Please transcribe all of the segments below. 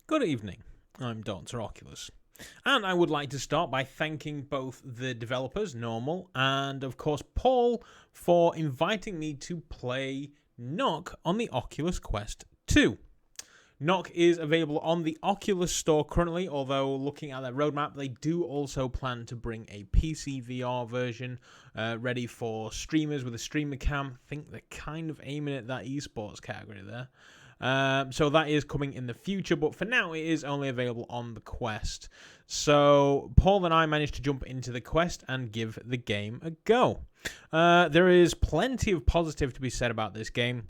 Good evening, I'm Dr. Oculus, and I would like to start by thanking both the developers, Normal, and of course Paul, for inviting me to play Nock on the Oculus Quest 2. Nock is available on the Oculus Store currently, although looking at their roadmap, they do also plan to bring a PC VR version ready for streamers with a streamer cam. I think they're kind of aiming at that esports category there. So that is coming in the future, but for now it is only available on the Quest. So Paul and I managed to jump into the Quest and give the game a go. There is plenty of positive to be said about this game.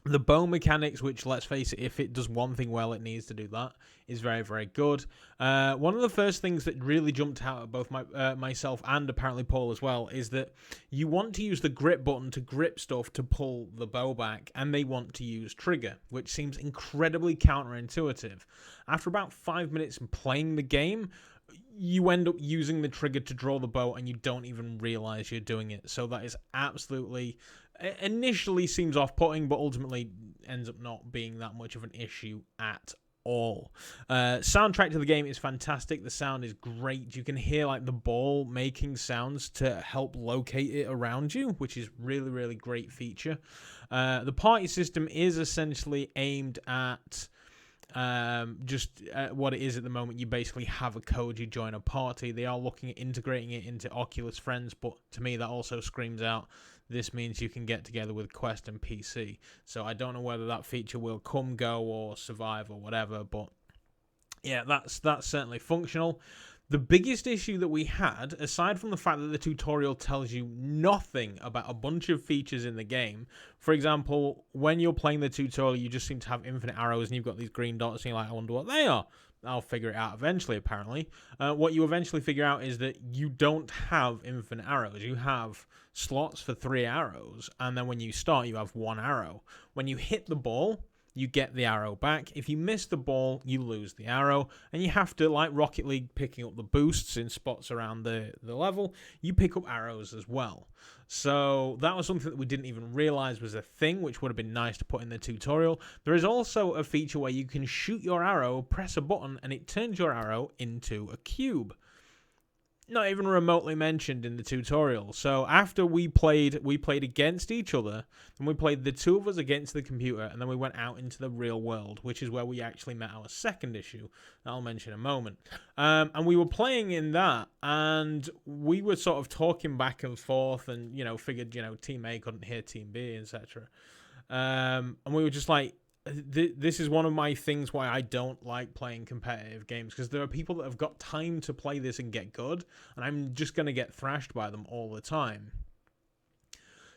The bow mechanics, which, let's face it, if it does one thing well, it needs to do that, is very, very good. One of the first things that really jumped out at both myself and apparently Paul as well is that you want to use the grip button to grip stuff to pull the bow back, and they want to use trigger, which seems incredibly counterintuitive. After about 5 minutes of playing the game, you end up using the trigger to draw the bow and you don't even realize you're doing it. So that is absolutely, initially seems off-putting, but ultimately ends up not being that much of an issue at all. Soundtrack to the game is fantastic. The sound is great. You can hear like the ball making sounds to help locate it around you, which is really, really great feature. The party system is essentially aimed at what it is at the moment. You basically have a code, you join a party. They are looking at integrating it into Oculus Friends, but to me that also screams out this means you can get together with Quest and PC. So I don't know whether that feature will come, go, or survive or whatever, but yeah, that's certainly functional. The biggest issue that we had, aside from the fact that the tutorial tells you nothing about a bunch of features in the game, for example, when you're playing the tutorial, you just seem to have infinite arrows and you've got these green dots and you're like, I wonder what they are. I'll figure it out eventually, apparently. What you eventually figure out is that you don't have infinite arrows. You have slots for 3 arrows, and then when you start, you have 1 arrow. When you hit the ball, you get the arrow back. If you miss the ball, you lose the arrow. And you have to, like Rocket League, picking up the boosts in spots around the level, you pick up arrows as well. So that was something that we didn't even realize was a thing, which would have been nice to put in the tutorial. There is also a feature where you can shoot your arrow, press a button, and it turns your arrow into a cube. Not even remotely mentioned in the tutorial. So after we played against each other, and we played the two of us against the computer, and then we went out into the real world, which is where we actually met our second issue that I'll mention in a moment. And we were playing in that, and we were sort of talking back and forth, and figured Team A couldn't hear Team B, etc. And we were just like, this is one of my things why I don't like playing competitive games, because there are people that have got time to play this and get good, and I'm just going to get thrashed by them all the time.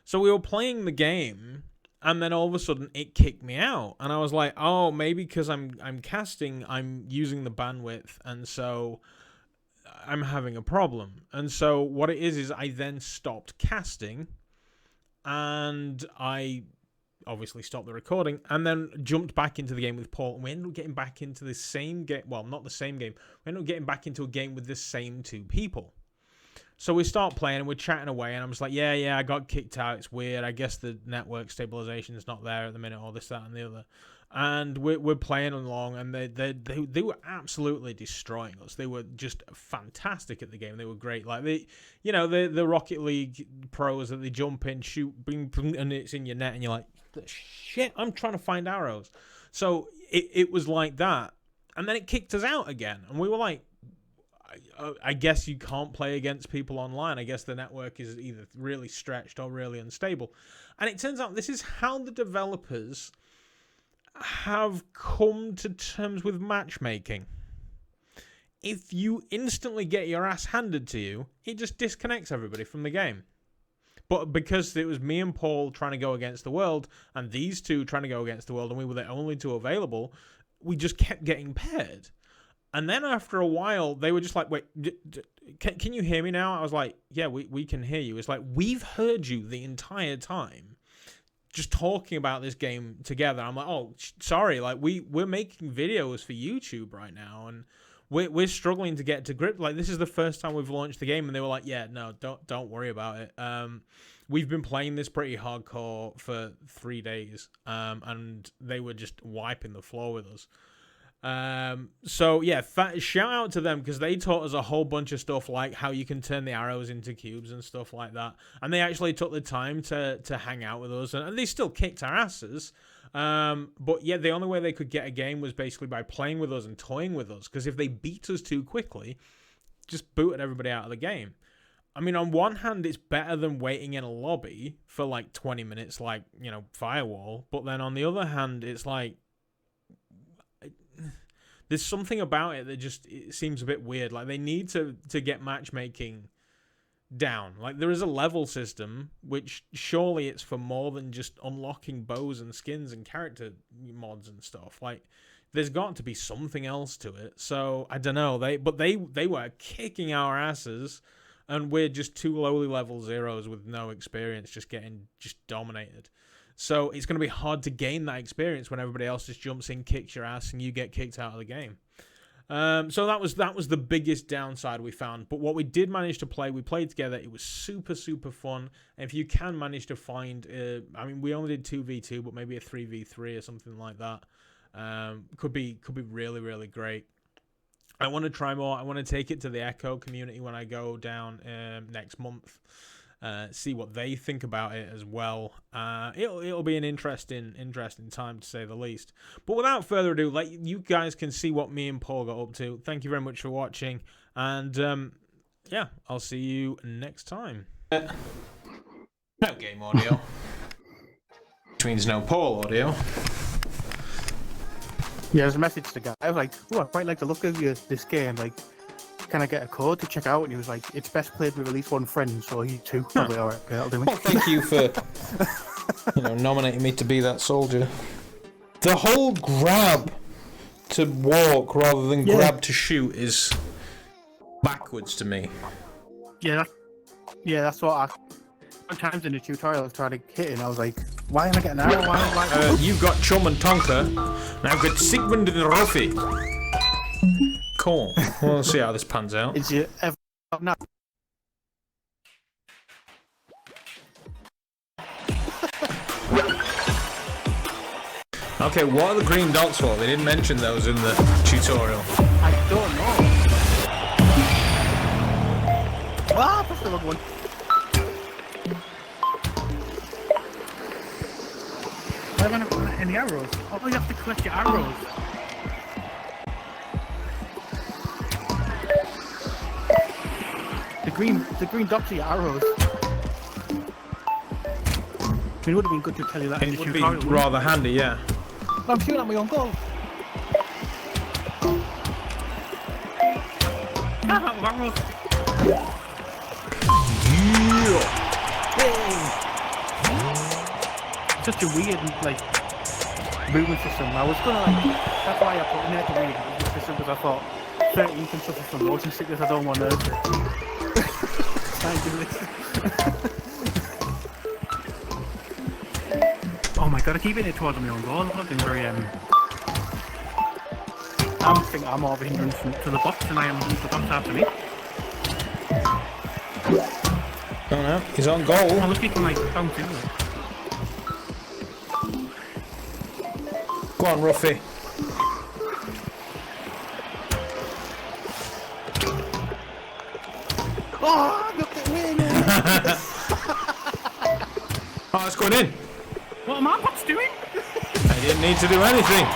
So we were playing the game, and then all of a sudden it kicked me out, and I was like, oh, maybe because I'm casting, I'm using the bandwidth, and so I'm having a problem. And so what it is I then stopped casting, and I obviously stopped the recording, and then jumped back into the game with Paul, and we ended up getting back into the same game. Well, not the same game. We ended up getting back into a game with the same 2 people. So we start playing, and we're chatting away, and I'm just like, yeah, I got kicked out. It's weird. I guess the network stabilization is not there at the minute, or this, that, and the other. And we're playing along, and they were absolutely destroying us. They were just fantastic at the game. They were great. Like the Rocket League pros that they jump in, shoot, bing, and it's in your net, and you're like, shit, I'm trying to find arrows. So it was like that, and then it kicked us out again, and we were like, I guess you can't play against people online. I guess the network is either really stretched or really unstable. And it turns out this is how the developers have come to terms with matchmaking. If you instantly get your ass handed to you, it just disconnects everybody from the game. But because it was me and Paul trying to go against the world, and these two trying to go against the world, and we were the only 2 available, we just kept getting paired. And then after a while, they were just like, wait, can you hear me now? I was like, yeah, we can hear you. It's like, we've heard you the entire time just talking about this game together. I'm like, oh, sorry, like we're making videos for YouTube right now, and we're struggling to get to grip. Like, this is the first time we've launched the game, and they were like, yeah, no, don't worry about it. We've been playing this pretty hardcore for 3 days, and they were just wiping the floor with us. So yeah, shout out to them because they taught us a whole bunch of stuff like how you can turn the arrows into cubes and stuff like that. And they actually took the time to hang out with us, and they still kicked our asses. But yeah, the only way they could get a game was basically by playing with us and toying with us. Because if they beat us too quickly, just booted everybody out of the game. I mean, on one hand, it's better than waiting in a lobby for like 20 minutes, like, you know, Firewall. But then on the other hand, it's like, there's something about it that just it seems a bit weird. Like, they need to get matchmaking down. Like, there is a level system, which surely it's for more than just unlocking bows and skins and character mods and stuff. Like, there's got to be something else to it. So, I don't know. They were kicking our asses, and we're just two lowly level zeros with no experience, just getting dominated. So it's going to be hard to gain that experience when everybody else just jumps in, kicks your ass, and you get kicked out of the game. So that was the biggest downside we found. But what we did manage to play, we played together. It was super, super fun. And if you can manage to find, I mean, we only did 2v2, but maybe a 3v3 or something like that. Could be really, really great. I want to try more. I want to take it to the Echo community when I go down next month. See what they think about it as well. It'll be an interesting time, to say the least. But without further ado, like, you guys can see what me and Paul got up to. Thank you very much for watching, and yeah, I'll see you next time. No game audio, which means no Paul audio. Yeah, there's a message to the guy. I was like, oh, I'd quite like to look at this game. Like, can I get a code to check out? And he was like, it's best played with at least one friend, so he too. I'll be alright, I'll do it. Well, thank you for nominating me to be that soldier. The whole grab to walk rather than grab to shoot is backwards to me. Yeah, that's what I... Sometimes in the tutorial I was trying to hit it and I was like, why am I getting an arrow? Why? You've got Chum and Tonka, and I've got Sigmund and Ruffy. Cool. We'll see how this pans out. Is you ever... No. Okay, what are the green dots for? They didn't mention those in the tutorial. I don't know. Ah, that's the wrong one. Why am I not putting any arrows? Oh, you have to collect your arrows. The green dots are your arrows. It would have been good to tell you that in the tutorial. It would be rather handy, yeah. I'm shooting at my own goal. Arrows. Yeah. Such a weird, like, movement system. I was gonna, like, that's why I put in there to read the system, because I thought 13 can suffer from motion sickness. I don't want to try and do this. Oh my god, I keep hitting it towards my own goal. I'm looking very, I think I'm more of a hindrance to the box than I am to the box after me. Oh no, he's on goal. I was keeping, like, bounce into it. Go on, Ruffy. Oh, look at win! Oh, it's going in. What am I doing? I didn't need to do anything.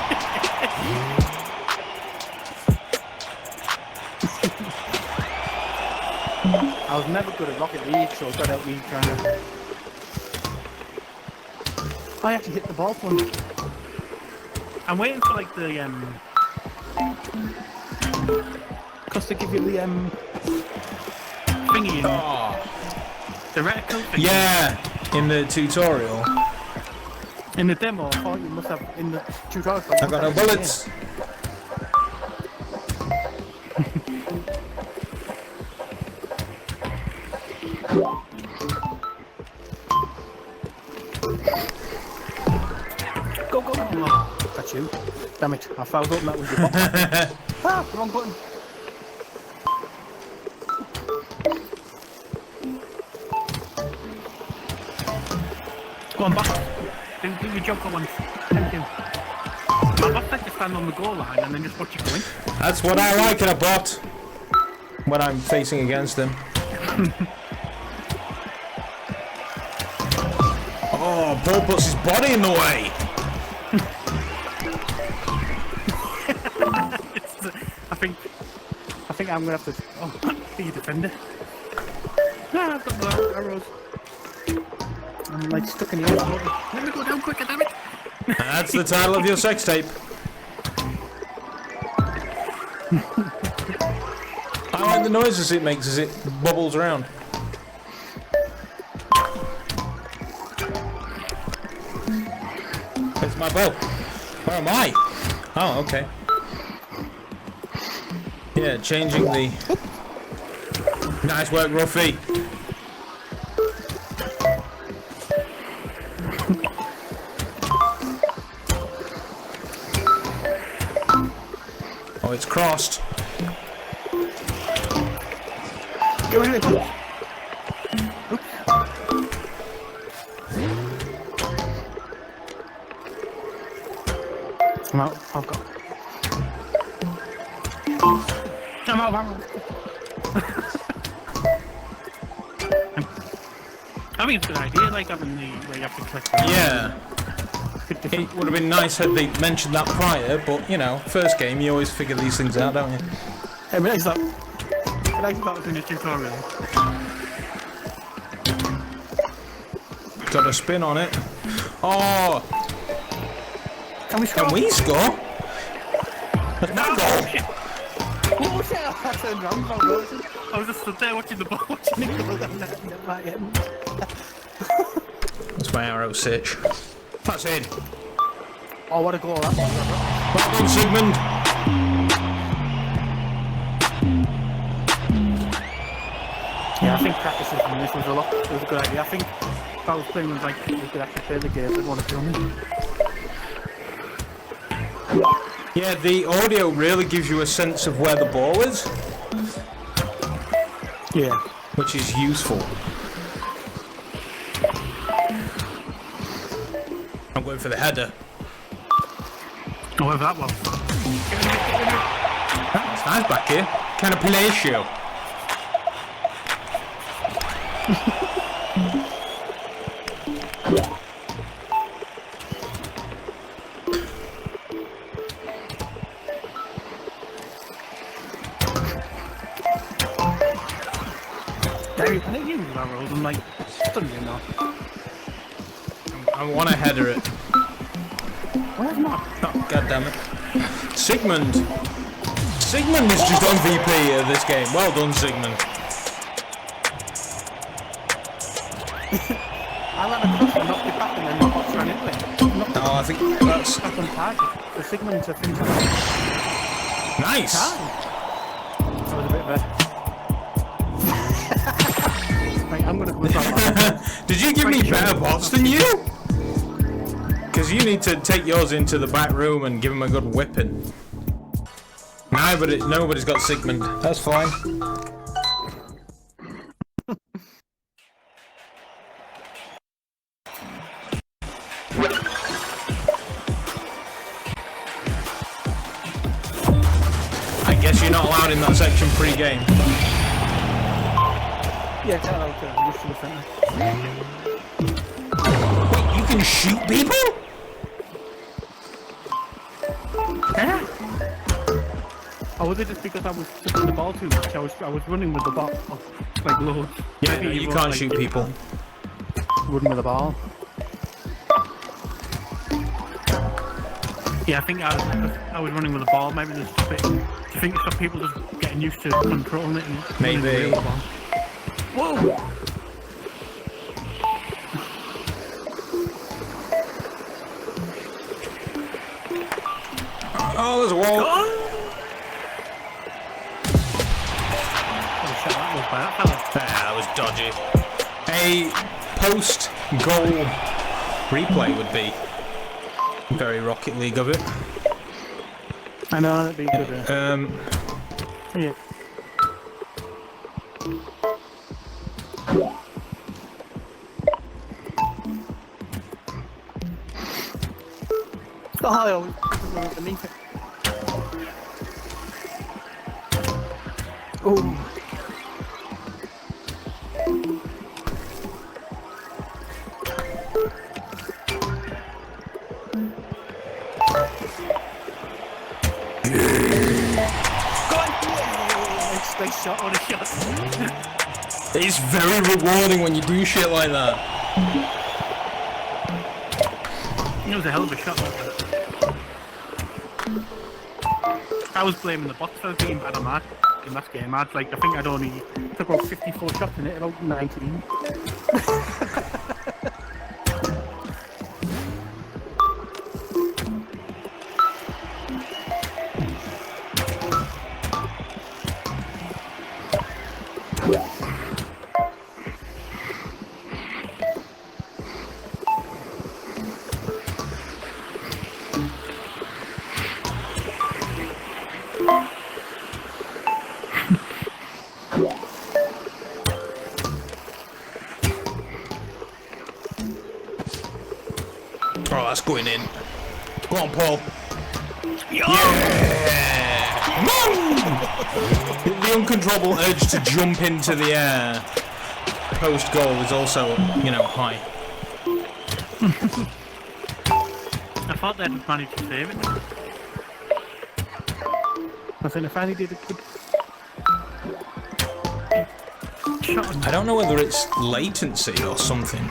I was never good at Rocket League, so God help me trying to... I actually hit the ball one. I'm waiting for, like, the, because they give you the, thingy in the reticle thing. Yeah, in the tutorial. In the demo, I thought you must have, in the tutorial. I've got no bullets. Go, go, go. Oh, that's you. Damn it, I fouled up and that was your button. Ah, wrong button. Go on, back. Do your job for once. Thank you. My boss said just stand on the goal line and then just watch it go in. That's what I like in a bot. When I'm facing against him. Oh, Paul puts his body in the way. I think I'm gonna have to. Oh, be a defender. No, I've got the arrows. I'm like stuck in the air. Let me go down quicker, damn it! That's the title of your sex tape. I like the noises it makes as it bubbles around. It's my bow. Where am I? Oh, okay. Yeah, changing the... Nice work, Ruffy. Oh, it's crossed. Go ahead. I'm out. I've got. I'm out of ammo. I think it's a good idea, like having the where you have to click. Yeah. It would have been nice had they mentioned that prior, but you know, first game you always figure these things out, don't you? Hey, but next up. Next up in the tutorial. Got a spin on it. Oh! Can we score? Can we score? No goal! Oh shit! I turned around. I was just stood there watching the ball, watching it go down there. That's my arrow sitch. That's in. Oh, what a goal that was. Well done, Sigmund. Yeah, I think practicing from this was a good idea. I think if I was playing with like we could actually play the game, I'd want to film it. Yeah, the audio really gives you a sense of where the ball is. Yeah. Which is useful. I'm going for the header. Whatever that was. That's nice back here. Kind of palatial. I think you use arrows and like, doesn't you know? I want to header it. Where's Nock? Oh, God damn it. Sigmund! Sigmund is just MVP of this game. Well done, Sigmund. I ran across and knocked it back and then the box ran into it. Oh, I think that's... Up on target. The Sigmund's a fantastic. Nice! That was a bit of a... Right, I'm gonna go back. Did you give me better bots than you? Because you need to take yours into the back room and give him a good whipping. Nobody's got Sigmund. That's fine. I guess you're not allowed in that section pre-game. Yeah, it's allowed to just to the centre. Wait, you can shoot people? Huh? Or was it just because I was shooting the ball too much? I was running with the ball, like loads. Yeah, Maybe you won't, can't like, shoot people. Running with the ball. Yeah, I think I was running with the ball. Maybe there's a bit. Do you think some people just getting used to controlling it and running with the ball? Whoa! Oh, there's a wall. Oh, shit, that was by that fella. That was dodgy. A post-goal replay would be very Rocket League of it. I know, that'd be good. Yeah. Oh, I always underneath it. Oh. Nice shot on a shot. It's very rewarding when you do shit like that. It was a hell of a shot. I was blaming the bots for being bad on that in that game. I think I'd only took about 54 shots in it, about 19. Oh, that's going in. Go on, Paul. Yo! Yeah! The uncontrollable urge to jump into the air post goal is also, you know, high. I thought they'd managed to save it. I think if Annie did a good shot. I don't know whether it's latency or something.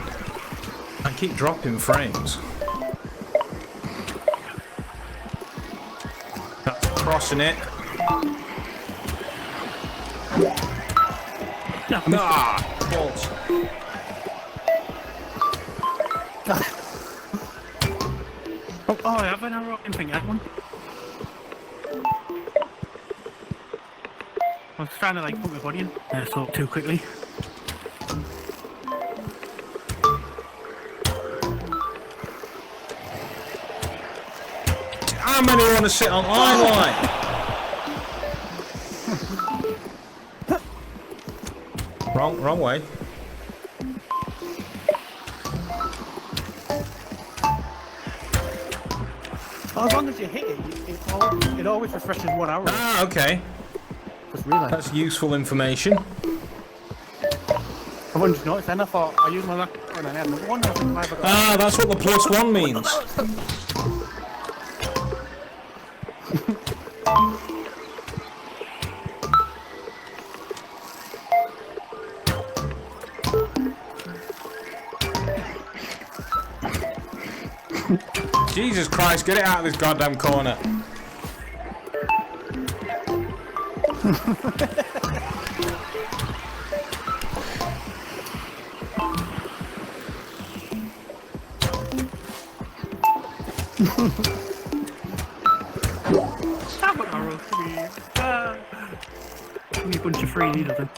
I keep dropping frames. That's crossing it. Ah! Balls. Oh, I have an arrow thing. I had one. I was trying to like put my body in. So too quickly. How many want to sit on line? Wrong way. As long as you hit it, it always refreshes 1 hour. Ah, okay. Just realised. That's useful information. I've only just noticed then. I thought I used my luck and I had another one. I think I've got Ah, that's what the +1 means. Jesus Christ, get it out of this goddamn corner. Have an arrow three. Only a bunch of free needles then.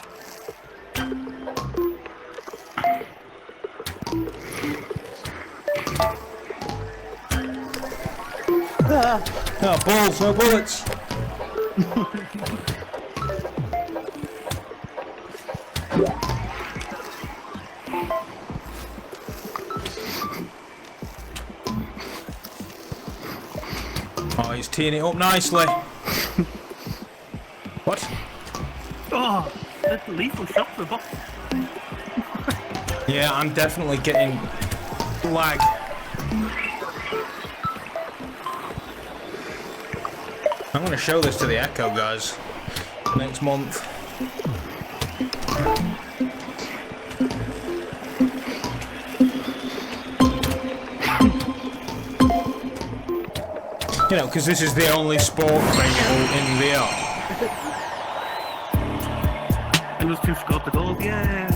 Oh, balls, no bullets. Oh, he's teeing it up nicely. What? Oh, that's a lethal shot for the box. Yeah, I'm definitely getting lag. I'm going to show this to the Echo guys next month. You know, because this is the only sport available in VR. And those two scored the goal, yeah.